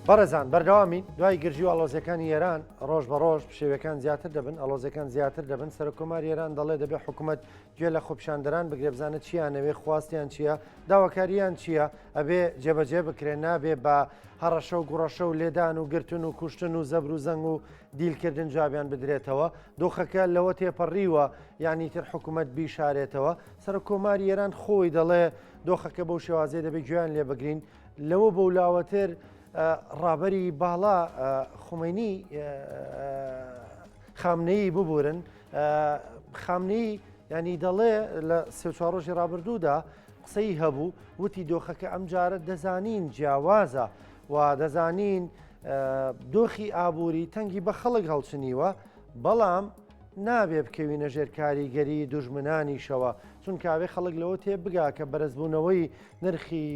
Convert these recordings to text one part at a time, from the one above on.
بەڕێزان بەردەوامین دوای گرژی و ئەڵۆزیەکانی ئێران ڕۆژ بە ڕۆژ شێوەکان زیاتر دەبن ئەڵۆزیەکان زیاتر دەبن سەرۆکۆماری ئێران دەڵێ دەبێت حکوومەت گوێ لە خۆپیشاندەران بگرێ بزانێت چیانەوێ خواستیان چییە داواکاریان چییە ئەبێ جێبەجێ بکرێن نابێ بە هەڕەشە و گوڕەشە و لێدان و گرتن و کوشتن و زەبر و زەنگ و دیلکردن جوابیان بدرێتەوە دۆخەکە لەوە تێپەڕیوە یانی تر حکوومەت بیشارێتەوە سەرۆکۆماری ئێران خۆی دەڵێ دۆخەکە بەو شێوازێ دەبێت گوێیان لێ بگرین لەوە بەولاوەتر ڕابەری باڵا خومینی خامنەیی ببورن خامنەی ینی دەڵێ لە سێ چوار ڕۆژی ڕابردوودا قسەی هەبوو وتی دۆخەکە ئەم جارە دەزانین جیاوازە و دەزانین دۆخی ئابووری تەنگی بە خەڵک هەڵچنیوە بەڵام نابێ بکەوینە ژێر کاریگەری دوژمنانیشەوە چون کاوێ خەڵک لەوە تێ بگا کە بەرزبوونەوەی نرخی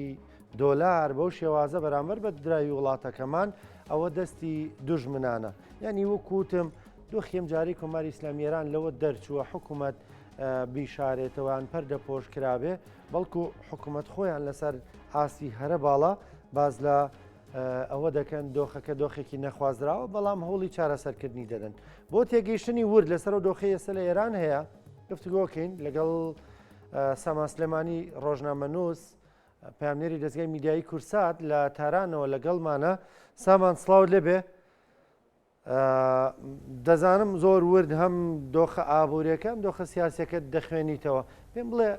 دۆلار بەو شێوازە بەرامبەر بە دراوی وڵاتەکەمان ئەوە دەستی دوژمنانە یعنی وەکوتم دۆخیم جاری کۆماری ئیسلامیێران لەوە دەرچووە حکوومەت بیشارێتەوەیان پەردە پۆش کرابێ بەڵکو حکوومەت خۆیان لەسەر ئاسی هەرە باڵا باز لە ئەوە دەکەن دۆخەکە دۆخێکی نەخوازراوە بەڵام هەوڵی چارەسەرکردنی دەدەن بۆ تێگەیشتنی ورد لەسەر و دۆخی ئێستا لە ئێران هەیە گفتوگۆکەین لەگەڵ سامان سلێمانی ڕۆژنامەنووس پامنێری دەستگای میدیایی کورسات لە تارانەوە لەگەڵمانە سامان سڵاوت لێبێ دەزانم زۆر ورد هەم دۆخە ئابوووریەکەم دۆخە سیاسەکە دەخوێنیتەوە پێم بڵێ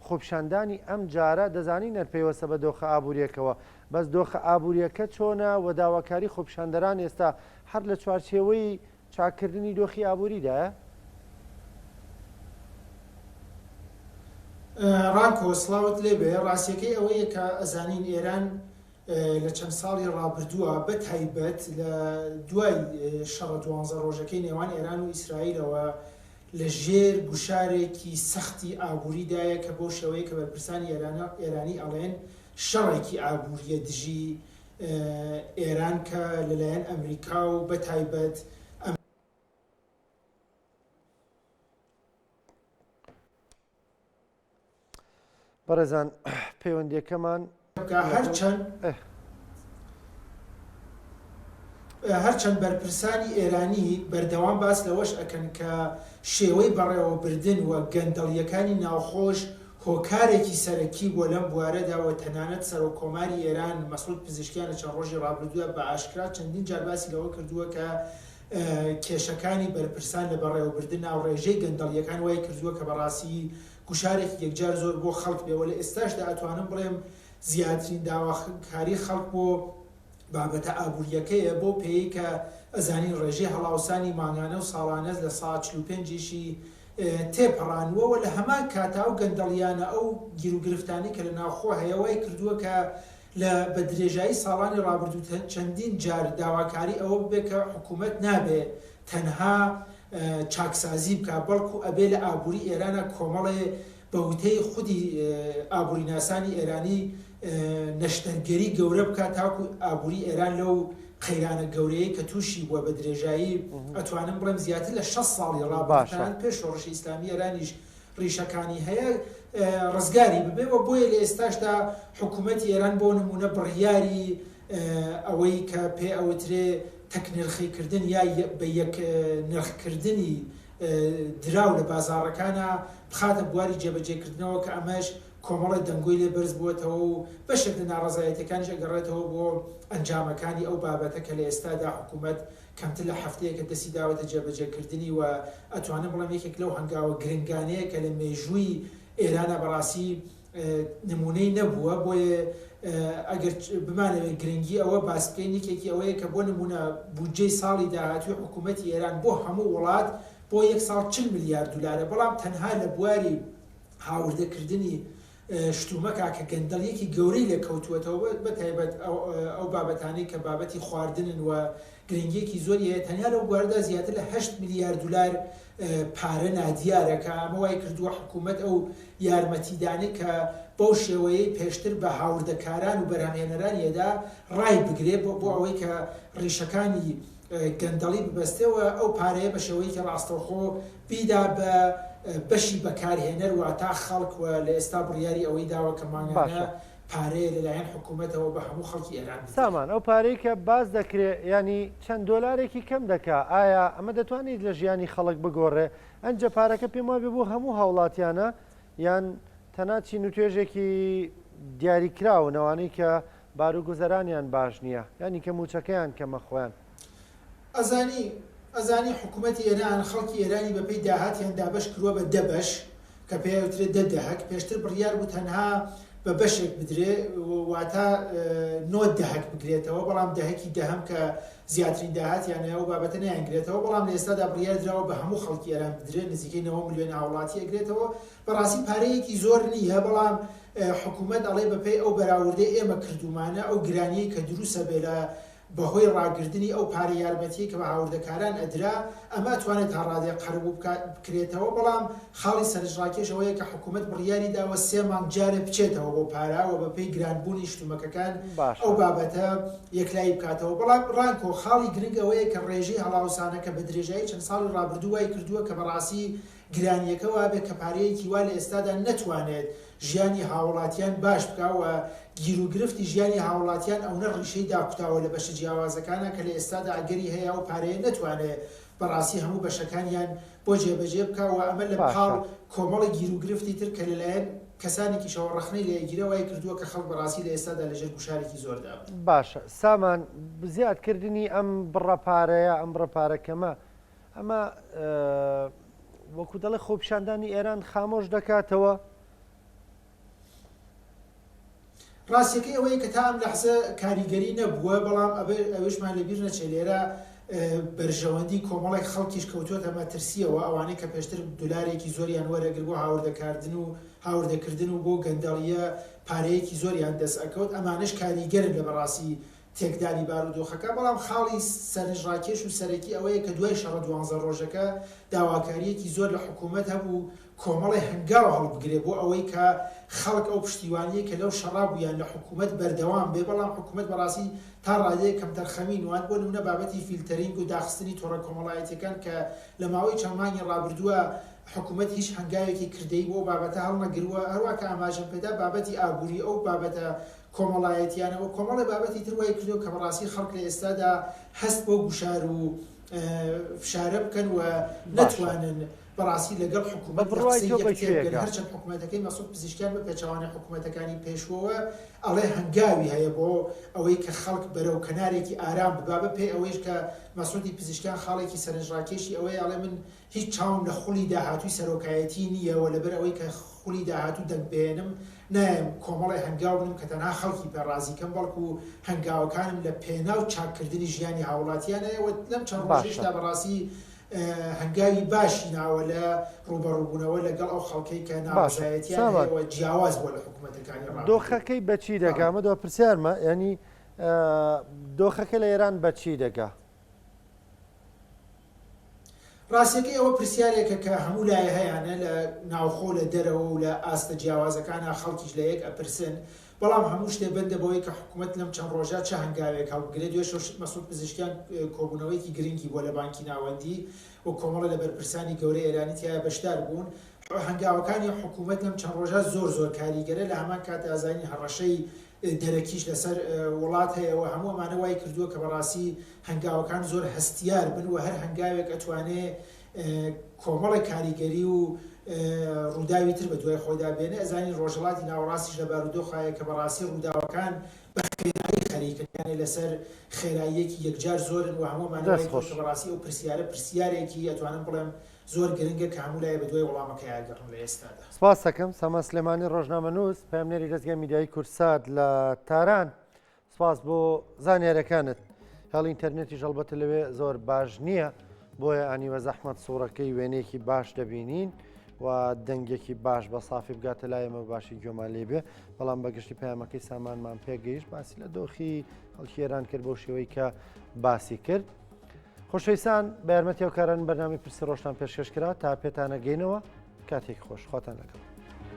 خۆپیشاندانی ئەم جارە دەزانی نەرپەیوەستە بە دۆخە ئابوووریەکەوە بەس دۆخە ئابوووریەکە چۆنە و داواکاری خۆپیشاندەران ئێستا هەر لە چوارچێوەی چاکردنی دۆخی ئابووریدایە ڕانکۆ سڵاوت لێبێ ڕاستیەکەی ئەوەیە کە ئەزانین ئێران لە چەند ساڵی ڕابردووە بە تایبەت لە دوای شەڕە 12 ڕۆژەکەی نێوان ئێران و ئیسرائیلەوە لە ژێر گوشارێکی سەختی ئابووریدایە کە بۆ شێوەیە کە بەرپرسانی ئێرانی ئەڵێن شەڕێکی ئابووریە دژی ئێران کە لەلایەن ئەمریکا و بە تایبەت بەڕێزان پەیوەندیەکەمان هەرچەند بەرپرسانی ئێرانی بەردەوام باس لەوەش ئەکەن کە شێوەی بەڕێوەبردن و گەندەڵیەکانی ناوخۆش هۆکارێکی سەرەکی بۆ لەم بوارەداوە تەنانەت سەرۆکۆماری ئێران مەسعود پزیشکیان لە چەند ڕۆژی ڕابردووە بە ئاشکرا چەندین جار باسی لەوە کردووە کە کێشەکانی بەرپرسان لە بەڕێوەبردن ناوڕێژەی گەندەڵیەکان وای کردووە کە بەڕاستی گوشارێکی یەکجار زۆر بۆ خەڵک بێەوە لە ئێستاشدا ئەتوانم بڵێم زیاترین داواکاری خەڵک بۆ بابەتە ئابوووریەکەیە بۆ پێی کە ئەزانین ڕێژەی هەڵاوسانی مانگانە و ساڵانە لە ساڵ 45 تێپەڕانوەوە لە هەمان کاتا و گەندەڵیانە ئەو گیر و گرفتانی کە لە ناوخۆ هەیەوەی کردووە کە لە بە درێژایی ساڵانی ڕابردوو چەندین جار داواکاری ئەوە ببێت کە حکوومەت نابێ تەنها چاکسازی بکە بەڵکو ئەبێ لە ئابووری ئێرانە کۆمەڵێ بە وتەی خودی ئابووریناسانی ئێرانی نەشتەرگەری گەورە بکات تاکو ئابووری ئێران لەو قەیرانە گەورەیە کە تووشی بووە بە درێژایی ئەتوانم بڵێم زیاتر لە 6 ساڵی ڕابردووتان پێش شۆڕشی ئیسلامی ئێرانیش ڕیشەکانی هەیە ڕزگاری ببێەوە بۆیە لە ئێستاشدا حکوومەتی ئێران بۆ نمونە بڕیاری ئەوەی کە پێ ئەوترێ تەکنرخیکردن یا بە یەک نرخکردنی دراو لە بازاڕەکانە بخاتە بواری جێبەجێکردنەوە کە ئەمەش کۆمەڵی دەنگۆی لێ بەرز بووەتەوە و بەشێک لە ناڕەزایەتەکانیش ئەگەڕێتەوە بۆ ئەنجامەکانی ئەو بابەتە کە لە ئێستادا حکوومەت کەمتر لە هەفتەیەکە دەستی داوەتە جێبەجێکردنی و ئەتوانم بڵێم یەکێک لەو هەنگاوە گرنگانەیە کە لە مێژووی ئێرانە بەڕاستی نمونەی نەبووە بۆیە ئەگەر بمانەوێت گرنگی ئەوە باسکەی یەکێکی ئەوەیە کە بۆ نمونە بودجەی ساڵی داهاتوی حکوومەتی ئێران بۆ هەموو وڵات بۆ یەک ساڵ 40 میلیارد دلارە بەڵام تەنها لە بواری هاوردەکردنی شتومەکە کە گەندەڵیەکی گەورەی لە کەوتووەتەوە بەتایبەت ئەو بابەتانەی کە بابەتی خواردنن و گرنگیەکی زۆریە تەنیا لەو بوارەدا زیاتر لە 8 میلیارد دلار پارە نادیارەکە ئەمە وای کردووە حکوومەت ئەو یارمەتیدانێک کە بەو شێوەیەی پێشتر بە هاوردەکاران و بەرهەمهێنەرانیەدا ڕای بگرێ بۆ ئەوەی کە ڕیشەکانی گەندەڵی ببەستەوە ئەو پارەیە بە شێوەیەکی ڕاستەوخۆ بیدا بە بەشی بەکارهێنەر و تا خەڵک و لە ئێستا بڕیاری ئەوەی داوە کە مانگانە پارەیە لەلایەن حکوومەتەوە بە هەموو خەڵکی ئێران سامان ئەو پارەی کە باز دەکرێت ینی چەند دۆلارێکی کەم دەکا ئایا ئەمە دەتوانیت لە ژیانی خەڵک بگۆڕێ ئەنجە پارەکە پێم وابێ بۆ هەموو هاوڵاتیانە یان تەناچی نوتێژێکی دیاریکراونەوانەی کە باروگوزەرانیان باش نییە ینی کە موچەکەیان کەمە خۆیان ئەزانی حکوومەتی ئێران خەڵکی ئێرانی بەپێی داهاتیان دابش کردووە بە دەبش کە پێوترێت دەدەهک پێشتر بڕیار بوو تەنها بە بەشێک بدرێ واتە نۆ دەهک بگرێتەوە بەڵام دەهەکی دەهەم کە زیاترین داهاتیانەیە و بابەتە نەیانگرێتەوە بەڵام لە ئێستادا بڕیار درراوە بە هەموو خەڵکی ئێران بدرێت نزیکەی 9 ملیۆن هاوڵاتی ئەگرێتەوە بەڕاستی پارەیەکی زۆر نییە بەڵام حکوومەت ئەڵێ بەپێی ئەو بەراوردەی ئێمە کردومانە ئەو گرانیی کە دروستە بێ لە بەهۆی ڕاگررتنی ئەو پارە یارمەتی کە بە هاوردەکاران ئەدرا ئەمە توانێت تا ڕادێ قەربوو بکرێتەوە بەڵام خاڵی سەرنجڕاکێشەوەیە کە حکوومەت بڕیاری داوە 3 مانگ جارێ بچێتەوە بۆ پاراوە بەپێی گرانبوونی شتومەکەکان ئەو بابەتە یەکلایی بکاتەوە بەڵام ڕانکۆ خاڵی گرنگەوەیە کە ڕێژەی هەڵاوسانەکە بە درێژایی چەند ساڵی ڕابردوو وای کردووە کە بەڕاستی گرانیەکە وابێت کە پارەیەکی وا لە ئێستادا نەتوانێت ژیانی هاوڵاتیان باش بکەوە گیر و گرفتی ژیانی هاوڵاتیان ئەو نە ڕیشەی داکوتاوە لە بەشە جیاوازەکانە کە لە ئێستادا ئەگەری هەیە و پارەیە نەتوانێت بەڕاستی هەموو بەشەکانیان بۆ جێبەجێ بکەوە ئەمە لە پاڵ کۆمەڵی گیر و گرفتی تر کە لەلایەن کەسانێکی شەوە ڕخنەی لێگیرەوەی کردووە کە خەڵک بەڕاستی لە ئێستادا لەژێر گوشارێکی زۆردا باشە سامان زیادکردنی ئەم بڕەپارەیە ئەم بڕەپارەکەمە ئەمە وەکو دەڵێ خۆپیشاندانی ئێران خامۆش دەکاتەوە ڕاستیەکەی ئەوەیە کە تا ئەم لەحزە کاریگەری نەبووە بەڵام ئەوەشمان لەبیر نەچێت لێرە بەرژەوەندی کۆمەڵێک خەڵکیش کەوتووەتە مەترسیەوە ئەوانەی کە پێشتر دولارێکی زۆریان وەرەگر بۆ هاوردەکردن و بۆ گەندەڵیە پارەیەکی زۆریان دەست ئەکەوت ئەمانش کاریگەرن لە بەڕاستی تێکدانی بارودۆخەکە بەڵام خاڵی سەرنجڕاکێش و سەرەکی ئەوەیە کە دوای شەڕە 12 ڕۆژەکە داواکاریەکی زۆر لە حکوومەت هەبوو کۆمەڵی هەنگاو هەڵبگرێ بۆ ئەوەی کە خەڵک ئەو پشتیوانیە کە لەو شەڕابوویان لە حکوومەت بەردەوام بێ بەڵام حکوومەت بەڕاستی تا ڕادەیە کەم تەرخەمی نوان بۆ نمونە بابەتی فیلتەرینگ و داخستنی تۆڕە کۆمەڵایەتیەکان کە لە ماوەی چەند مانگی ڕابردووە حکوومەت هیچ هەنگاوێکی کردەی بۆ بابەتە هەڵنەگرووە هەروە کە ئاماژەم پێدا بابەتی ئابووری ئەو بابەتە کۆمەڵایەتیانەوە کۆمەڵی بابەتی تر وای کردو کە بەڕاستی خەڵک لە ئێستادا هەست بۆ گوشار و فشارە بکەن و نەتوانن بەڕاستی لەگەڵ حکوومەت هەرچەند حکوومەتەکەی مەسعود پزیشکیان بە پێچەوانەی حکوومەتەکانی پێشوەوە ئەڵێ هەنگاوی هەیە بۆ ئەوەی کە خەڵک بەرەو کەنارێکی ئارام ببابە پێی ئەوەیش کە مەسعودی پزیشکیان خاڵێکی سەرنجڕاکێشی ئەوەی ئەڵێ من هیچ چاوم لە خولی داهاتووی سەرۆکایەتی نییەوە لەبەر ئەوەی کە خولی داهاتوو دەنگبێنم نایم کۆمەڵی هەنگاو بنم کە تەنها خەڵکی پێڕازیکەم بەڵکو هەنگاوەکانم لە پێناو چاکردنی ژیانی هاوڵاتیانەوە لەم چەند ڕۆژێشدا بەڕاستی هەنگاوی باشی ناوە لە ڕوبەڕووبوونەوە لەگەڵ ئەو خەڵکەی کە ناڕزایەتیانەوە جیاواز بووە لە حکوومەتەکانی دۆخەکەی بەچی دەگامە دۆ پرسیارمە ینی دۆخەکە لە ئێران بەچی دەگا ڕاستیەکەی ئەوە پرسیارێکە کە هەموو لای هەیەە لە ناوخۆ لە دەرەوە و لە ئاستە جیاوازەکانە خەڵکیش لە یەک ئەپرسن بەڵام هەموو شتێ بەندە بەوەی کە حکوومەت لەم چەند ڕۆژات چه هەنگاوێک هەڵبگرێت دوێ مەسعود پزیشکیان کۆبوونەوەیکی گرنگی بۆ لە بانکی ناوەندی و کۆمەڵە لە بەرپرسانی گەورەی ئێرانی تایە بەشدار بوون هەنگاوەکانی حکوومەت لەم چەند ڕۆژات زۆر کاریگەرە لە هەمان کاتە ئازانی هەڕەشەی دەرەکیش لەسەر وڵات هەیەەوە هەموو ئەمانە وای کردووە کە بەڕاستی هەنگاوەکان زۆر هەستیار بن و هەر هەنگاوێک ئەتوانێت کۆمەڵی کاریگەری و ڕووداوی تر بە دوای خۆیدا بێنێ ئەزانی ڕۆژهڵاتی ناوەڕاستیش لە بارودۆخایە کە بەڕاستی ڕووداوەکان بە خێرایی خەریکەکانێ لەسەر خێراییەکی یەکجار زۆرن و هەموومان بەڕاستی ئەو پرسیارێکی ئەتوانم بڵێم زۆر گرنگە کە هەموو لایە بە دوای وەڵامەکە یاگەڕن لە ئێستادا. سپاس دەکەم سەما سلێمانی ڕۆژنامەنووس پامنێری دەستگای میدیایی کورسات لە تاران سپاس بۆ زانیاریەکانت هەڵی ئینتەرنێتی ژەڵبەتە لەوێ زۆر باش نییە بۆیە ئەنیوە زەحمەت سوورەکەی وێنەیەکی باش دەبینین و دەنگێکی باش بە سافی بگاتە لایەمە باشی گوێمان لێ بێ بەڵام بەگشتی پەیامەکەی سامانمان پێگەیشت باسی لە دۆخی هەڵکی ئێران کرد بۆ شێوەی کە باسی کرد. خۆشەویستان بە یارمەتی هاوکاران بەرنامی پرسی ڕۆژتان پێشکەشکرا تا پێتانە گەینەوە کاتێک خۆش خۆتان لەگەڵ.